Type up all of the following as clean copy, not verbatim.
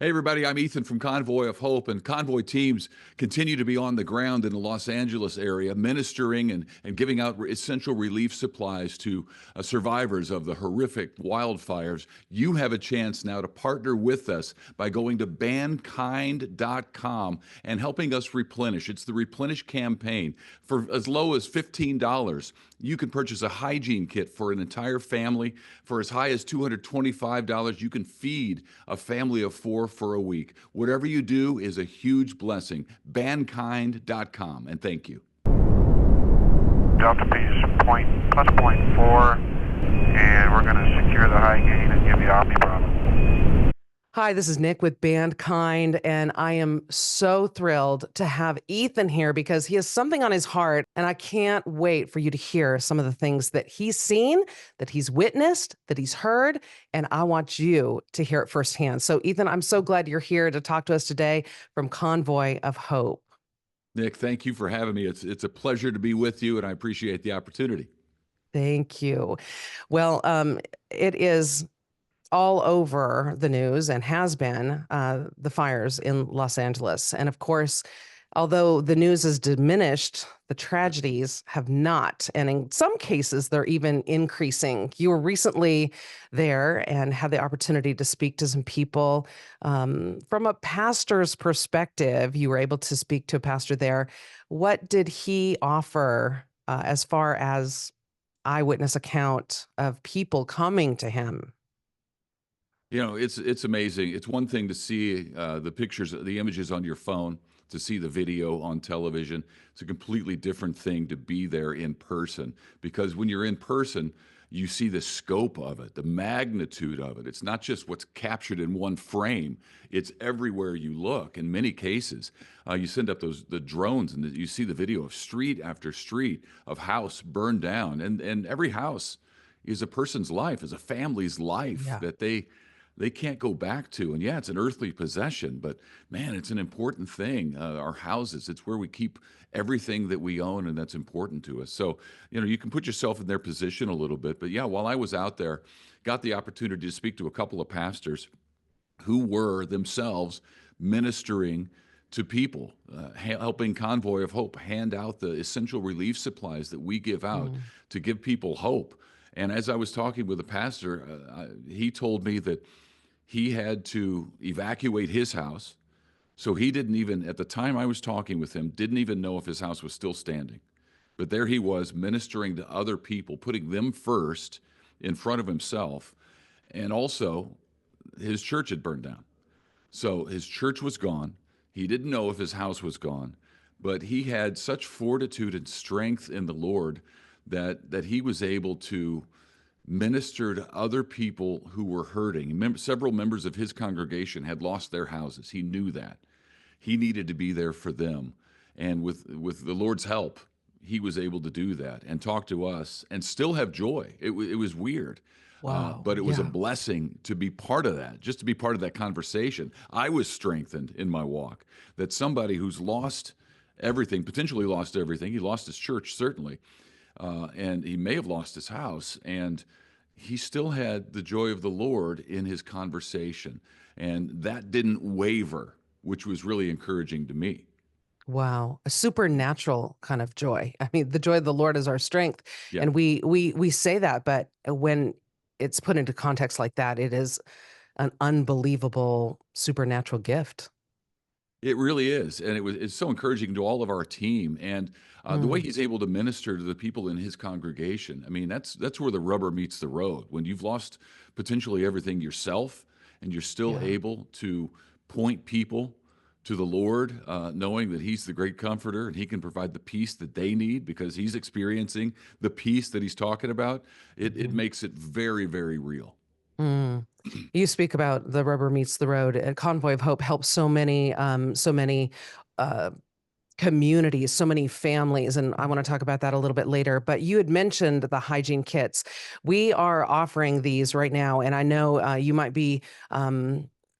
Hey, everybody, I'm Ethan from Convoy of Hope, and Convoy teams continue to be on the ground in the Los Angeles area, ministering and giving out essential relief supplies to survivors of the horrific wildfires. You have a chance now to partner with us by going to bandkind.com and helping us replenish. It's the Replenish Campaign. For as low as $15, you can purchase a hygiene kit for an entire family. For as high as $225, you can feed a family of four for a week. Whatever you do is a huge blessing. Bandkind.com, and thank you. Delta Peace point plus point 4, and we're going to secure the high gain and give you Omni Bravo. Hi, this is Nick with Bandkind, and I am so thrilled to have Ethan here because he has something on his heart, and I can't wait for you to hear some of the things that he's seen, that he's witnessed, that he's heard, and I want you to hear it firsthand. So, Ethan, I'm so glad you're here to talk to us today from Convoy of Hope. Nick, thank you for having me. It's a pleasure to be with you, and I appreciate the opportunity. Thank you. Well, it is all over the news and has been the fires in Los Angeles. And of course, although the news has diminished, the tragedies have not. And in some cases, they're even increasing. You were recently there and had the opportunity to speak to some people. From a pastor's perspective, you were able to speak to a pastor there. What did he offer as far as eyewitness account of people coming to him? You know, it's amazing. It's one thing to see the pictures, the images on your phone, to see the video on television. It's a completely different thing to be there in person, because when you're in person, you see the scope of it, the magnitude of it. It's not just what's captured in one frame. It's everywhere you look. In many cases, you send up the drones and you see the video of street after street of house burned down. And every house is a person's life, is a family's life that they can't go back to. And yeah, it's an earthly possession, but man, it's an important thing. Our houses, it's where we keep everything that we own, and that's important to us. So, you know, you can put yourself in their position a little bit. But yeah, while I was out there, got the opportunity to speak to a couple of pastors who were themselves ministering to people, helping Convoy of Hope hand out the essential relief supplies that we give out to give people hope. And as I was talking with the pastor, he told me that he had to evacuate his house. So he didn't even, at the time I was talking with him, didn't even know if his house was still standing. But there he was ministering to other people, putting them first in front of himself. And also, his church had burned down. So his church was gone. He didn't know if his house was gone, but he had such fortitude and strength in the Lord that he was able to minister to other people who were hurting. Several members of his congregation had lost their houses. He knew that. He needed to be there for them. And with the Lord's help, he was able to do that and talk to us and still have joy. It was weird. Wow. But it was a blessing to be part of that, just to be part of that conversation. I was strengthened in my walk, that somebody who's lost everything, potentially lost everything, he lost his church, certainly, and he may have lost his house, and he still had the joy of the Lord in his conversation. And that didn't waver, which was really encouraging to me. Wow, a supernatural kind of joy. I mean, the joy of the Lord is our strength. Yeah. And we say that, but when it's put into context like that, it is an unbelievable supernatural gift. It really is, and it's so encouraging to all of our team, and the way he's able to minister to the people in his congregation. I mean, that's where the rubber meets the road. When you've lost potentially everything yourself, and you're still able to point people to the Lord, knowing that He's the great comforter and He can provide the peace that they need because He's experiencing the peace that He's talking about. It makes it very, very real. Mm. You speak about the rubber meets the road. Convoy of Hope helps so many uh, communities, so many families, and I want to talk about that a little bit later. But you had mentioned the hygiene kits. We are offering these right now, and I know you might be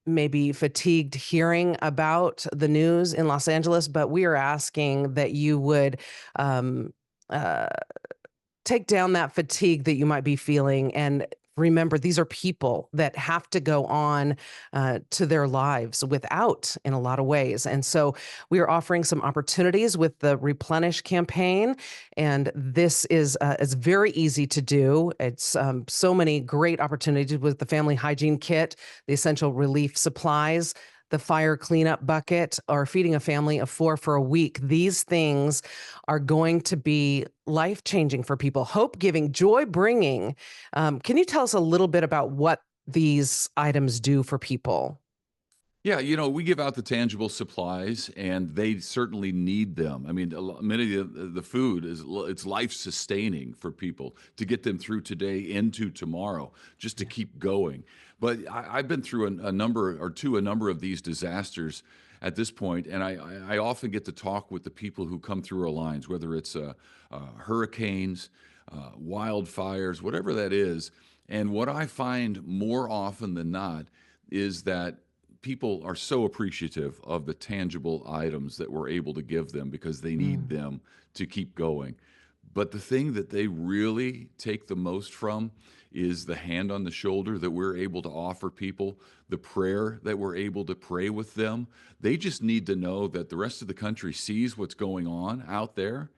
maybe fatigued hearing about the news in Los Angeles, but we are asking that you would um, uh, take down that fatigue that you might be feeling and remember these are people that have to go on to their lives without in a lot of ways. And so we are offering some opportunities with the Replenish campaign. And this is very easy to do. It's so many great opportunities with the family hygiene kit, the essential relief supplies, the fire cleanup bucket, or feeding a family of 4 for a week. These things are going to be life changing for people, hope giving, joy bringing. Can you tell us a little bit about what these items do for people? Yeah, we give out the tangible supplies, and they certainly need them. I mean, many of the food it's life sustaining for people to get them through today into tomorrow, just to Yeah. keep going. But I've been through a number of these disasters at this point, and I often get to talk with the people who come through our lines, whether it's hurricanes, wildfires, whatever that is. And what I find more often than not is that people are so appreciative of the tangible items that we're able to give them because they need Mm, them to keep going. But the thing that they really take the most from is the hand on the shoulder that we're able to offer people, the prayer that we're able to pray with them. They just need to know that the rest of the country sees what's going on out there,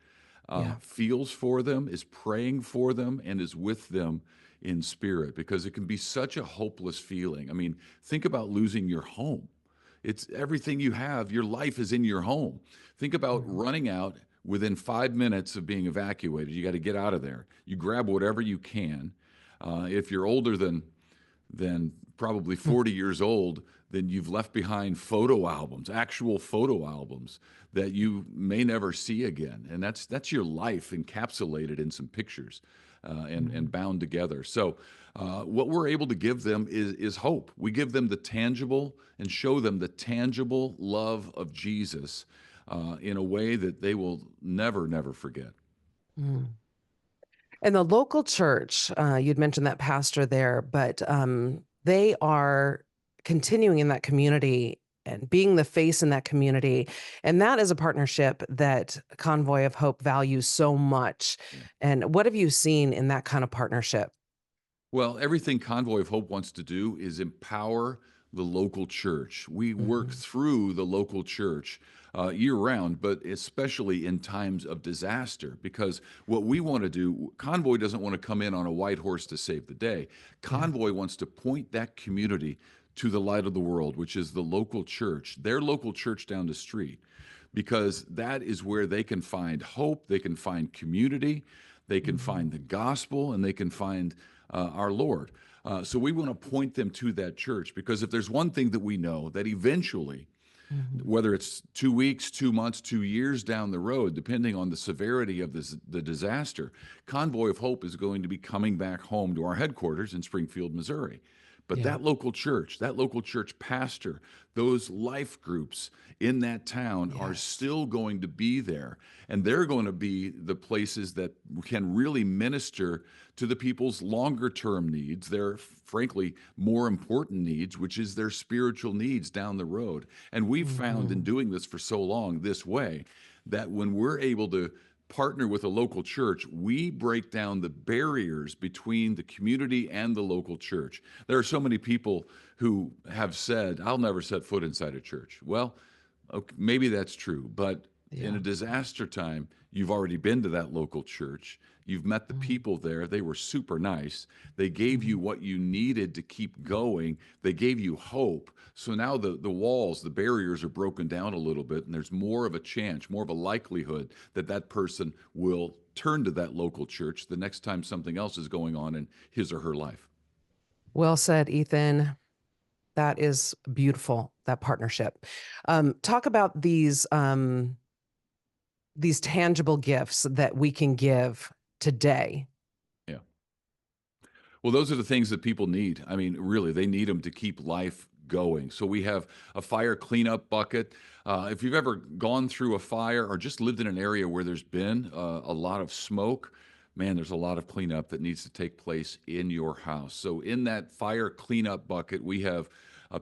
yeah. feels for them, is praying for them, and is with them in spirit because it can be such a hopeless feeling. I mean, think about losing your home. It's everything you have, your life is in your home. Think about Mhm. running out within 5 minutes of being evacuated. You got to get out of there. You grab whatever you can. If you're older than probably 40 years old, then you've left behind photo albums, actual photo albums that you may never see again. And that's your life encapsulated in some pictures and Mhm. bound together. So what we're able to give them is hope. We give them the tangible and show them the tangible love of Jesus in a way that they will never, never forget. Mm. And the local church, you'd mentioned that pastor there, but they are continuing in that community and being the face in that community. And that is a partnership that Convoy of Hope values so much. Yeah. And what have you seen in that kind of partnership? Well, everything Convoy of Hope wants to do is empower the local church. We work Mhm. through the local church year round, but especially in times of disaster, because what we want to do, Convoy doesn't want to come in on a white horse to save the day. Yeah. Convoy wants to point that community to the light of the world, which is the local church, their local church down the street, because that is where they can find hope, they can find community, they can Mhm. find the gospel, and they can find our Lord. So we want to point them to that church because if there's one thing that we know, that eventually, Mhm. whether it's 2 weeks, 2 months, 2 years down the road, depending on the severity of the disaster, Convoy of Hope is going to be coming back home to our headquarters in Springfield, Missouri. But Yeah. that local church pastor, those life groups in that town are Yes. still going to be there. And they're going to be the places that can really minister to the people's longer term needs, their frankly more important needs, which is their spiritual needs down the road. And we've found in Mhm. doing this for so long this way that when we're able to partner with a local church, we break down the barriers between the community and the local church. There are so many people who have said, I'll never set foot inside a church. Well, okay, maybe that's true, but in Yeah. a disaster time, you've already been to that local church. You've met the Mhm. people there. They were super nice. They gave you Mhm. what you needed to keep going. They gave you hope. So now the walls, the barriers are broken down a little bit, and there's more of a chance, more of a likelihood that that person will turn to that local church the next time something else is going on in his or her life. Well said, Ethan. That is beautiful, that partnership. Talk about these tangible gifts that we can give today. Yeah. Well, those are the things that people need. I mean, really, they need them to keep life going. So we have a fire cleanup bucket. If you've ever gone through a fire or just lived in an area where there's been a lot of smoke, man, there's a lot of cleanup that needs to take place in your house. So in that fire cleanup bucket, we have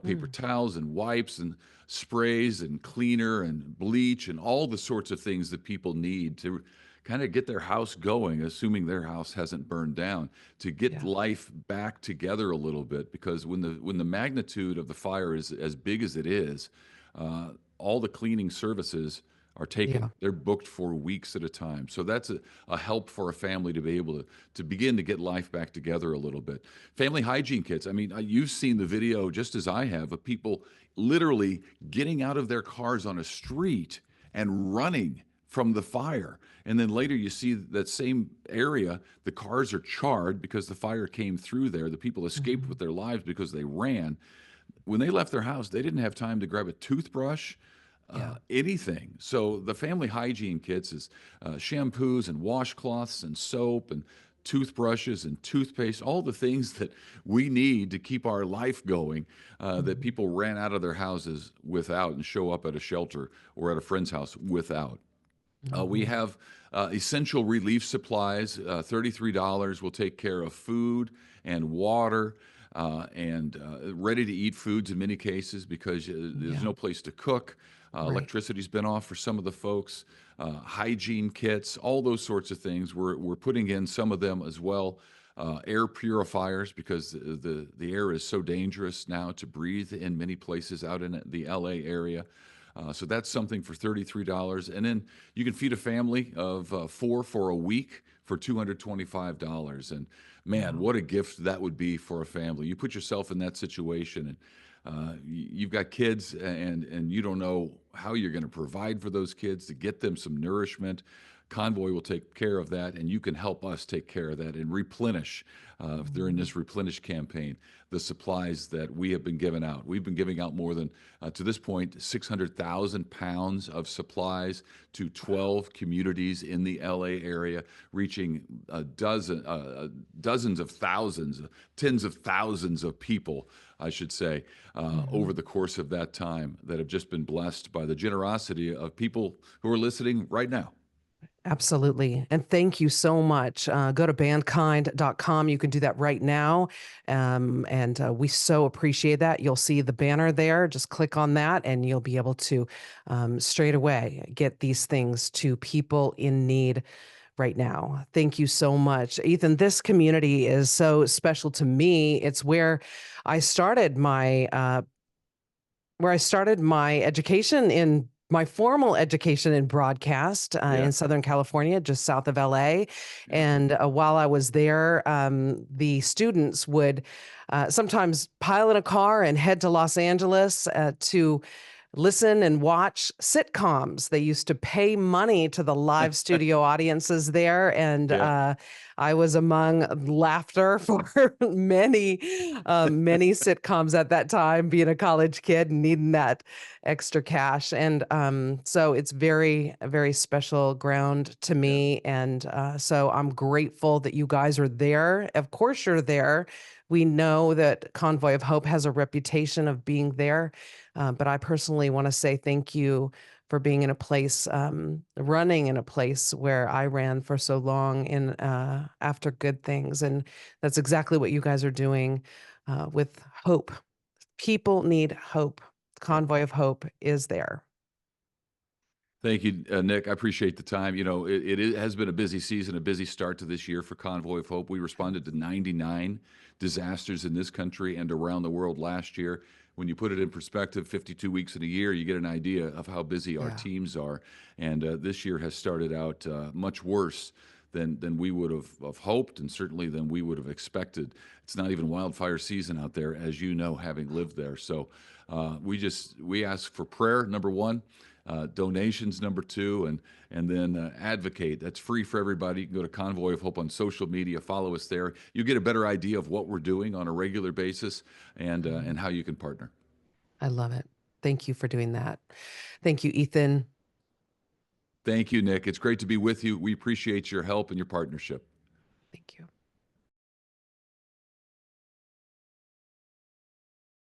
paper Mm. towels and wipes and sprays and cleaner and bleach and all the sorts of things that people need to kind of get their house going, assuming their house hasn't burned down, to get Yeah. life back together a little bit. Because when the magnitude of the fire is as big as it is, all the cleaning services are Yeah. taken. They're booked for weeks at a time. So that's a help for a family to be able to begin to get life back together a little bit. Family hygiene kits. I mean, you've seen the video just as I have of people literally getting out of their cars on a street and running from the fire. And then later you see that same area, the cars are charred because the fire came through there. The people escaped with their lives because they ran. When they left their house, they didn't have time to grab a toothbrush, Yeah. anything. So the family hygiene kits is shampoos and washcloths and soap and toothbrushes and toothpaste, all the things that we need to keep our life going, that people ran out of their houses without and show up at a shelter or at a friend's house without. We Mhm. have essential relief supplies. $33 will take care of food and water and ready to eat foods in many cases because there's Yeah. no place to cook. Right. Electricity's been off for some of the folks. Hygiene kits, all those sorts of things. We're putting in some of them as well. Air purifiers because the air is so dangerous now to breathe in many places out in the LA area. So that's something for $33. And then you can feed a family of four for a week for $225. And man, Wow. what a gift that would be for a family. You put yourself in that situation and you've got kids and you don't know how you're going to provide for those kids to get them some nourishment. Convoy will take care of that, and you can help us take care of that and replenish during Mhm. this Replenish campaign the supplies that we have been giving out. We've been giving out more than, to this point, 600,000 pounds of supplies to 12 communities in the LA area, reaching dozens of thousands, tens of thousands of people, I should say, over Mhm. the course of that time that have just been blessed by the generosity of people who are listening right now. Absolutely. And thank you so much. Go to bandkind.com. You can do that right now. And we so appreciate that. You'll see the banner there. Just click on that and you'll be able to straight away get these things to people in need right now. Thank you so much. Ethan, this community is so special to me. It's I started my where I started my education in my formal education in broadcast Yeah, in Southern California, just south of LA. yeah. And while I was there, the students would sometimes pile in a car and head to Los Angeles to listen and watch sitcoms. They used to pay money to the live studio audiences there. And Yeah. I was among laughter for many sitcoms at that time, being a college kid and needing that extra cash. And so it's very special ground to Yeah. me. And so I'm grateful that you guys are there. Of course, you're there. We know that Convoy of Hope has a reputation of being there. But I personally want to say thank you for being in a place, running in a place where I ran for so long in after good things. And that's exactly what you guys are doing with hope. People need hope. Yeah. Convoy of Hope is there. Thank you, Nick. I appreciate the time. You know, has been a busy season, a busy start to this year for Convoy of Hope. We responded to 99 disasters in this country and around the world last year. When you put it in perspective, 52 weeks in a year, you get an idea of how busy our Yeah. teams are. And this year has started out much worse than we would have hoped, and certainly than we would have expected. It's not even wildfire season out there, as you know, having lived there. So we ask for prayer, number one, donations, number two, and then advocate. That's free for everybody. You can go to Convoy of Hope on social media, follow us there. You get a better idea of what we're doing on a regular basis Mhm. and how you can partner. I love it. Thank you for doing that. Thank you, Ethan. Thank you, Nick. It's great to be with you. We appreciate your help and your partnership.